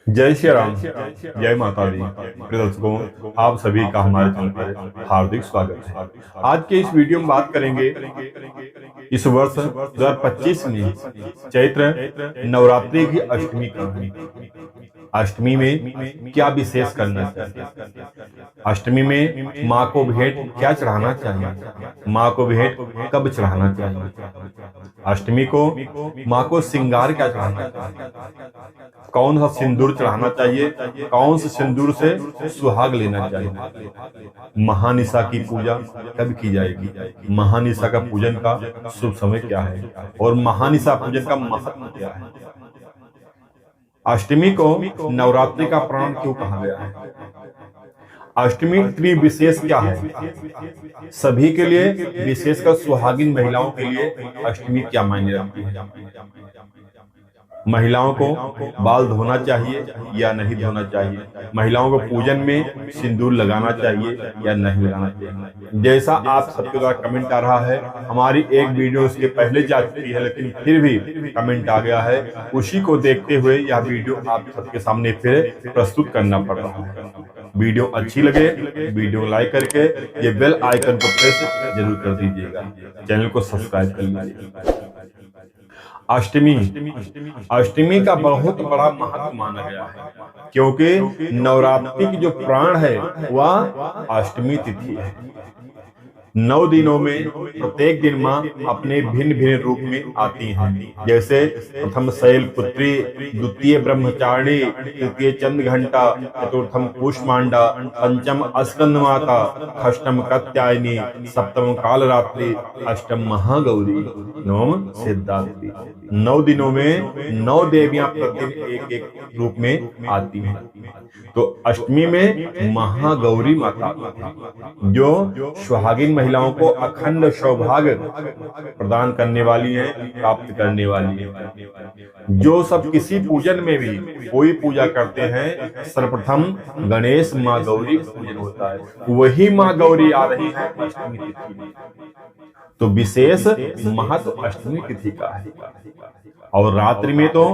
जय श्री राम, जय माता दी। प्रिय दर्शकों, आप सभी का हमारे चैनल पर हार्दिक स्वागत है। आज के इस वीडियो में बात करेंगे इस वर्ष 2025 में चैत्र नवरात्रि की अष्टमी का। अष्टमी में क्या विशेष करना चाहिए, अष्टमी में माँ को भेंट क्या चढ़ाना चाहिए, माँ को भेंट कब चढ़ाना चाहिए, अष्टमी को माँ को श्रृंगार क्या चढ़ाना चाहिए, कौन सा सिंदूर चढ़ाना चाहिए, कौन से सिंदूर से सुहाग लेना चाहिए, महानिशा की पूजा कब की जाएगी, महानिशा का पूजन का शुभ समय क्या है और महानिशा पूजन का महत्व क्या है, अष्टमी को नवरात्रि का प्राण क्यों कहा गया है, अष्टमी इतनी विशेष क्या है, सभी के लिए विशेषकर सुहागिन महिलाओं के लिए अष्टमी क्या मायने रखती है, महिलाओं को बाल धोना चाहिए या नहीं धोना चाहिए, महिलाओं को पूजन में सिंदूर लगाना चाहिए या नहीं लगाना चाहिए। जैसा आप सबके द्वारा कमेंट आ रहा है, हमारी एक वीडियो उसके पहले जा चुकी है लेकिन फिर भी कमेंट आ गया है, उसी को देखते हुए यह वीडियो आप सबके सामने फिर प्रस्तुत करना पड़ रहा है। वीडियो अच्छी लगे वीडियो लाइक करके ये बेल आइकन को प्रेस जरूर कर दीजिएगा, चैनल को सब्सक्राइब कर लीजिएगा। अष्टमी का बहुत बड़ा महत्व माना गया है, क्योंकि नवरात्रि की जो प्राण है वह अष्टमी तिथि है। 9 दिनों में प्रत्येक दिन माँ अपने भिन्न भिन्न रूप में आती हैं, जैसे प्रथम शैलपुत्री, द्वितीय ब्रह्मचारिणी, तृतीय चंद्रघंटा, चतुर्थम कूष्मांडा, पंचम स्कंद माता, षष्ठम कात्यायनी, सप्तम कालरात्रि, अष्टम महागौरी, नवम सिद्धात्री। 9 दिनों में 9 देवियां प्रतिदिन एक एक रूप में आती हैं। तो अष्टमी में महागौरी माता जो सुहागिन महिलाओं को अखंड सौभाग्य प्रदान करने वाली है, प्राप्त करने वाली है। जो सब किसी पूजन में भी कोई पूजा करते हैं, सर्वप्रथम गणेश माँ गौरी पूजन होता है, वही माँ गौरी आ रही है अष्टमी तिथि में। तो विशेष महत्व अष्टमी तिथि का है। और रात्रि में तो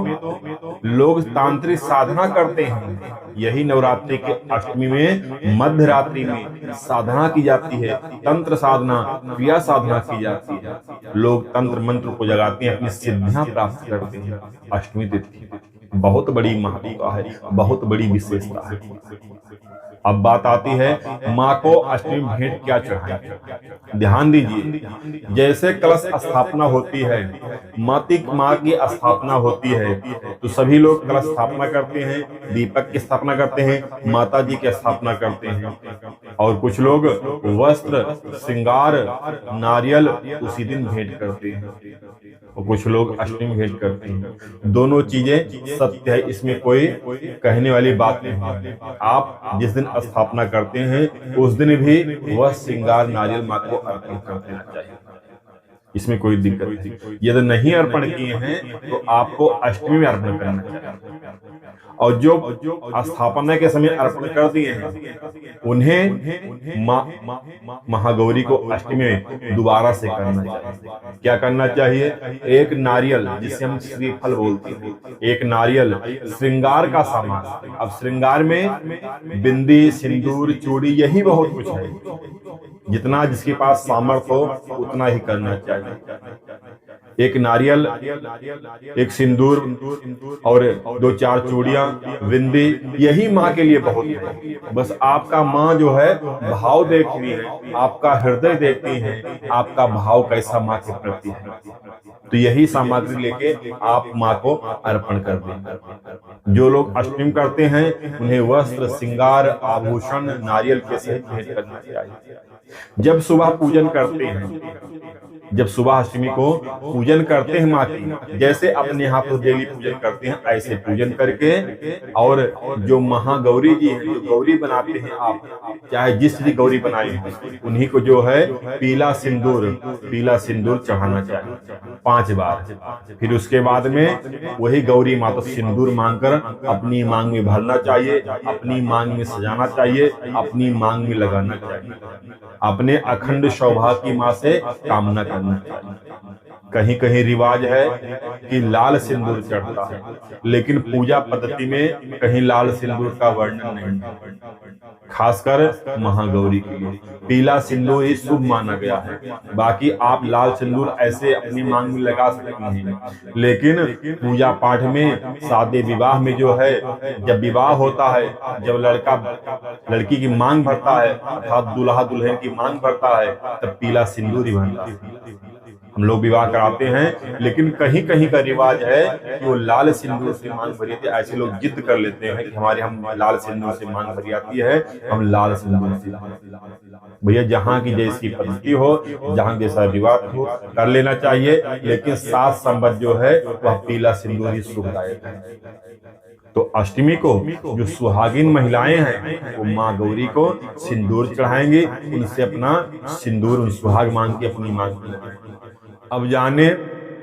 लोग तांत्रिक साधना करते हैं, यही नवरात्रि के अष्टमी में मध्य रात्रि में साधना की जाती है, तंत्र साधना, क्रिया साधना की जाती है, लोग तंत्र मंत्र को जगाते हैं, अपनी सिद्धियां प्राप्त करते हैं। अष्टमी तिथि बहुत बड़ी महत्ता है, बहुत बड़ी विशेषता है। अब बात आती है माँ को अष्टमी भेंट क्या चढ़ाएं। ध्यान दीजिए, जैसे कलश स्थापना होती है, माँ की स्थापना होती है, तो सभी लोग कलश स्थापना करते हैं, दीपक की स्थापना करते हैं, माता जी की स्थापना करते हैं, और कुछ लोग वस्त्र, श्रृंगार, नारियल उसी दिन भेंट करते हैं, और कुछ लोग अष्टमी भेंट करते हैं। दोनों चीजें सत्य है, इसमें कोई कहने वाली बात नहीं है। आप जिस दिन स्थापना करते हैं उस दिन भी वह श्रृंगार नारियल माँ को अर्पण कर देना चाहिए, इसमें कोई दिक्कत नहीं। यदि नहीं अर्पण किए हैं तो आपको अष्टमी में अर्पण करना चाहिए, और जो स्थापना के समय अर्पण कर दिए हैं उन्हें महागौरी को अष्टमी में दोबारा से करना चाहिए। क्या करना चाहिए? एक नारियल, जिसे हम श्रीफल बोलते हैं, एक नारियल, श्रृंगार का सामान। अब श्रृंगार में बिंदी, सिंदूर, चूड़ी, यही बहुत कुछ है, जितना जिसके पास सामर्थ्य हो उतना ही करना चाहिए। एक नारियल, एक सिंदूर और 2-4 चूड़ियां, बिंदी, यही माँ के लिए बहुत है। बस आपका माँ जो है भाव देखती है, आपका हृदय देखती है, आपका भाव कैसा माँ के प्रति है, तो यही सामग्री लेके आप माँ को अर्पण कर दें। जो लोग अष्टमी करते हैं उन्हें वस्त्र, श्रृंगार, आभूषण, नारियल के सहित भेंट करना चाहिए। जब सुबह पूजन करते हैं, जब सुबह अष्टमी को पूजन करते हैं माँ की, जैसे अपने यहाँ पर डेली पूजन करते हैं ऐसे पूजन करके, और जो महागौरी जी हैं, जो गौरी बनाते हैं आप, चाहे जिस भी गौरी बनाए हैं, उन्हीं को जो है पीला सिंदूर चढ़ाना चाहिए 5 बार। फिर उसके बाद में वही गौरी माँ तो सिंदूर मांगकर अपनी मांग में भरना चाहिए, अपनी मांग में सजाना चाहिए, अपनी मांग में लगाना चाहिए, अपने अखंड सौभाग्य की माँ से कामना करना चाहिए। कहीं कहीं रिवाज है कि लाल सिंदूर चढ़ता है, लेकिन पूजा पद्धति में कहीं लाल सिंदूर का वर्णन नहीं, खासकर महागौरी के लिए पीला सिंदूर ही शुभ माना गया है। बाकी आप लाल सिंदूर ऐसे अपनी मांग में लगा सकते हैं, लेकिन पूजा पाठ में, शादी विवाह में जो है, जब विवाह होता है, जब लड़का लड़की की मांग भरता है अर्थात दूल्हा दुल्हन की मांग भरता है, तब पीला सिंदूर ही भरता है। हम लोग विवाह कराते हैं, लेकिन कहीं कहीं का रिवाज है कि वो लाल सिंदूर से मांग भरी आती है। ऐसे लोग जिद कर लेते हैं कि हमारे हम लाल सिंदूर से मांग भरी आती है, हम लाल सिंदूर से। भैया जहाँ की जैसी परिस्थिति हो, जहाँ जैसा रिवाज हो, कर लेना चाहिए, लेकिन साथ संबंध जो है वह पीला सिंदूर ही शुभदायक है। तो अष्टमी को जो सुहागिन महिलाएं हैं वो माँ गौरी को सिंदूर चढ़ाएंगे, उनसे अपना सिंदूर, उन सुहाग मांग के अपनी मांग। अब जाने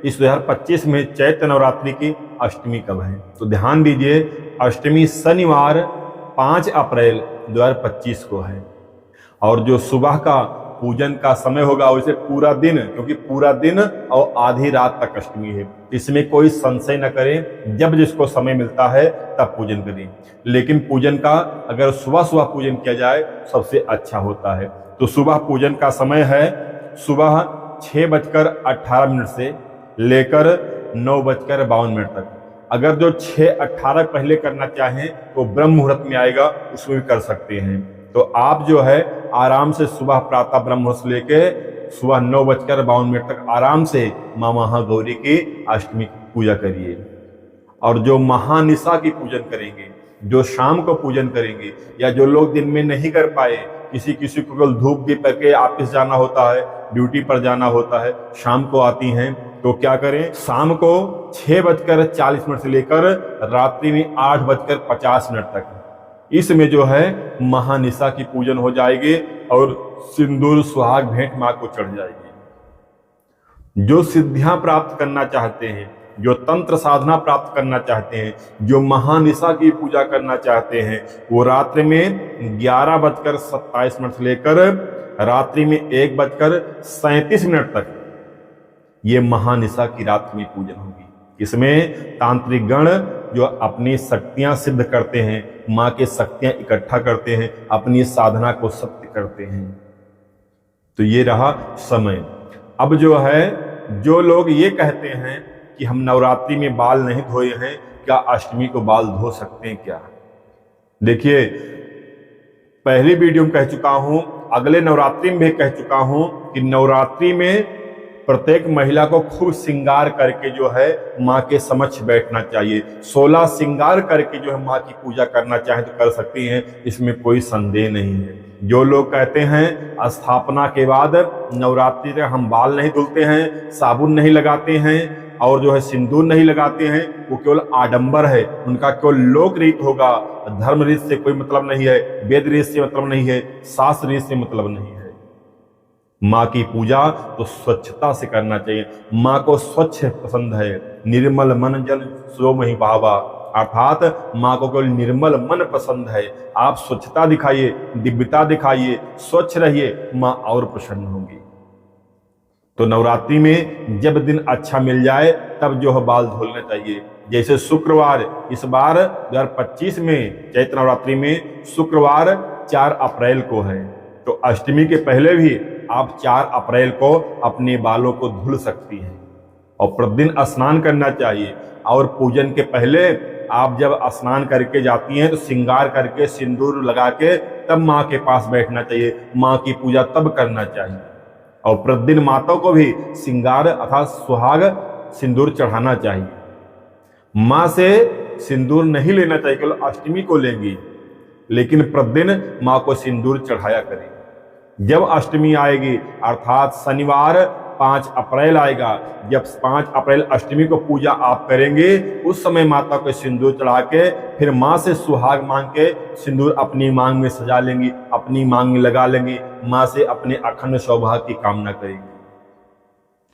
इस 2025 में चैत्र नवरात्रि की अष्टमी कब है, तो ध्यान दीजिए, अष्टमी शनिवार 5 अप्रैल 2025 को है। और जो सुबह का पूजन का समय होगा वैसे पूरा दिन, क्योंकि पूरा दिन और आधी रात तक अष्टमी है, इसमें कोई संशय न करें। जब जिसको समय मिलता है तब पूजन करें, लेकिन पूजन का अगर सुबह सुबह पूजन किया जाए सबसे अच्छा होता है। तो सुबह पूजन का समय है सुबह 6:18 से लेकर 9:52 तक। अगर जो 6:18 पहले करना चाहें तो ब्रह्म मुहूर्त में आएगा, उसमें भी कर सकते हैं। तो आप जो है आराम से सुबह प्रातः ब्रह्म मुहूर्त से लेके सुबह 9:52 तक आराम से माँ महागौरी की अष्टमी की पूजा करिए। और जो महानिशा की पूजन करेंगे, जो शाम को पूजन करेंगे, या जो लोग दिन में नहीं कर पाए, किसी किसी को केवल धूप दीप करके ऑफिस जाना होता है, ड्यूटी पर जाना होता है, शाम को आती हैं, तो क्या करें, शाम को 6:40 से लेकर रात्रि में 8:50 तक इसमें जो है महानिशा की पूजन हो जाएगी और सिंदूर सुहाग भेंट मां को चढ़ जाएगी। जो सिद्धियां प्राप्त करना चाहते हैं, जो तंत्र साधना प्राप्त करना चाहते हैं, जो महानिशा की पूजा करना चाहते हैं, वो रात्रि में 11:27 से लेकर रात्रि में 1:37 तक ये महानिशा की रात में पूजन होगी। इसमें तांत्रिक गण जो अपनी शक्तियां सिद्ध करते हैं, मां के शक्तियां इकट्ठा करते हैं, अपनी साधना को सत्य करते हैं। तो ये रहा समय। अब जो है, जो लोग ये कहते हैं कि हम नवरात्रि में बाल नहीं धोए हैं, क्या अष्टमी को बाल धो सकते हैं क्या? देखिए, पहली वीडियो में कह चुका हूं, अगले नवरात्रि में भी कह चुका हूं कि नवरात्रि में प्रत्येक महिला को खूब श्रृंगार करके जो है माँ के समक्ष बैठना चाहिए। 16 श्रृंगार करके जो है माँ की पूजा करना चाहे तो कर सकती हैं, इसमें कोई संदेह नहीं है। जो लोग कहते हैं स्थापना के बाद नवरात्रि तक हम बाल नहीं धुलते हैं, साबुन नहीं लगाते हैं और जो है सिंदूर नहीं लगाते हैं, वो केवल आडंबर है, उनका केवल लोक रीत होगा, धर्म रीत से कोई मतलब नहीं है, वेद रीत से मतलब नहीं है, शास्त्र रीत से मतलब नहीं है। माँ की पूजा तो स्वच्छता से करना चाहिए। माँ को स्वच्छ पसंद है, निर्मल मन जल सो मही भावा, अर्थात माँ को केवल निर्मल मन पसंद है। आप स्वच्छता दिखाइए, दिव्यता दिखाइए, स्वच्छ रहिए, माँ और प्रसन्न होंगी। तो नवरात्रि में जब दिन अच्छा मिल जाए तब जो है बाल धोलना चाहिए। जैसे शुक्रवार, इस बार 2025 में चैत्र नवरात्रि में शुक्रवार 4 अप्रैल को है, तो अष्टमी के पहले भी आप 4 अप्रैल को अपने बालों को धुल सकती हैं। और प्रतिदिन स्नान करना चाहिए, और पूजन के पहले आप जब स्नान करके जाती हैं तो श्रृंगार करके सिंदूर लगा के तब माँ के पास बैठना चाहिए, माँ की पूजा तब करना चाहिए। और प्रतिदिन माताओं को भी श्रृंगार अर्थात सुहाग सिंदूर चढ़ाना चाहिए। माँ से सिंदूर नहीं लेना चाहिए, केवल अष्टमी को लेंगी, लेकिन प्रतिदिन माँ को सिंदूर चढ़ाया करें। जब अष्टमी आएगी अर्थात शनिवार 5 अप्रैल आएगा, जब 5 अप्रैल अष्टमी को पूजा आप करेंगे, उस समय माता को सिंदूर चढ़ा के फिर माँ से सुहाग मांग के सिंदूर अपनी मांग में सजा लेंगी, अपनी मांग में लगा लेंगी, माँ से अपने अखंड सौभाग्य की कामना करेंगी।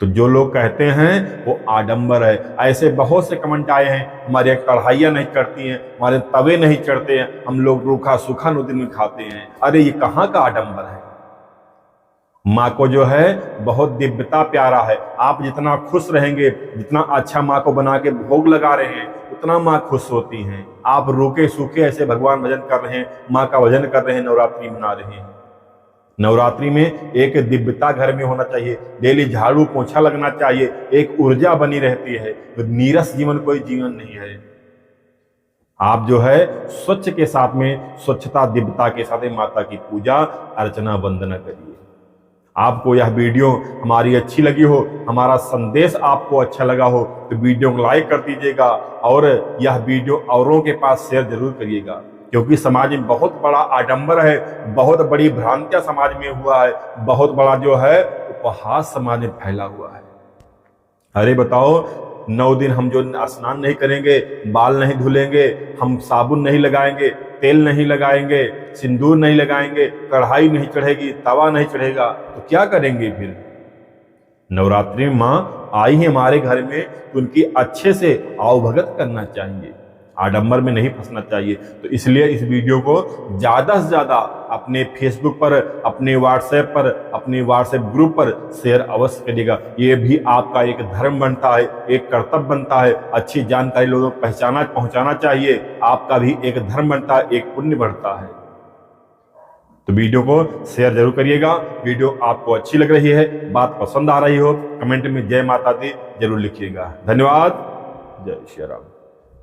तो जो लोग कहते हैं वो आडंबर है। ऐसे बहुत से कमेंट आए हैं, हमारे कढ़ाइयाँ नहीं चढ़ती हैं, हमारे तवे नहीं चढ़ते हैं, हम लोग रूखा सूखा दिन में खाते हैं। अरे ये कहाँ का आडंबर है? माँ को जो है बहुत दिव्यता प्यारा है। आप जितना खुश रहेंगे, जितना अच्छा माँ को बना के भोग लगा रहे हैं, उतना माँ खुश होती हैं। आप रूखे सूखे ऐसे भगवान भजन कर रहे हैं, माँ का भजन कर रहे हैं, नवरात्रि मना रहे हैं। नवरात्रि में एक दिव्यता घर में होना चाहिए, डेली झाड़ू पोछा लगना चाहिए, एक ऊर्जा बनी रहती है। तो नीरस जीवन कोई जीवन नहीं है। आप जो है स्वच्छ के साथ में, स्वच्छता दिव्यता के साथ में माता की पूजा अर्चना वंदना करिए। आपको यह वीडियो हमारी अच्छी लगी हो, हमारा संदेश आपको अच्छा लगा हो, तो वीडियो को लाइक कर दीजिएगा और यह वीडियो औरों के पास शेयर जरूर करिएगा। क्योंकि समाज में बहुत बड़ा आडंबर है, बहुत बड़ी भ्रांतियां समाज में हुआ है, बहुत बड़ा जो है उपहास समाज में फैला हुआ है। अरे बताओ, 9 दिन हम जो स्नान नहीं करेंगे, बाल नहीं धुलेंगे, हम साबुन नहीं लगाएंगे, तेल नहीं लगाएंगे, सिंदूर नहीं लगाएंगे, कढ़ाई नहीं चढ़ेगी, तवा नहीं चढ़ेगा, तो क्या करेंगे फिर? नवरात्रि में माँ आई है हमारे घर में, तो उनकी अच्छे से आवभगत करना चाहिए, आडंबर में नहीं फंसना चाहिए। तो इसलिए इस वीडियो को ज्यादा से ज्यादा अपने फेसबुक पर, अपने व्हाट्सएप पर, अपने व्हाट्सएप ग्रुप पर शेयर अवश्य करिएगा। ये भी आपका एक धर्म बनता है, एक कर्तव्य बनता है। अच्छी जानकारी लोगों को पहुंचाना चाहिए, आपका भी एक धर्म बनता है, एक पुण्य बढ़ता है। तो वीडियो को शेयर जरूर करिएगा। वीडियो आपको अच्छी लग रही है, बात पसंद आ रही हो, कमेंट में जय माता दी जरूर लिखिएगा। धन्यवाद। जय श्री राम।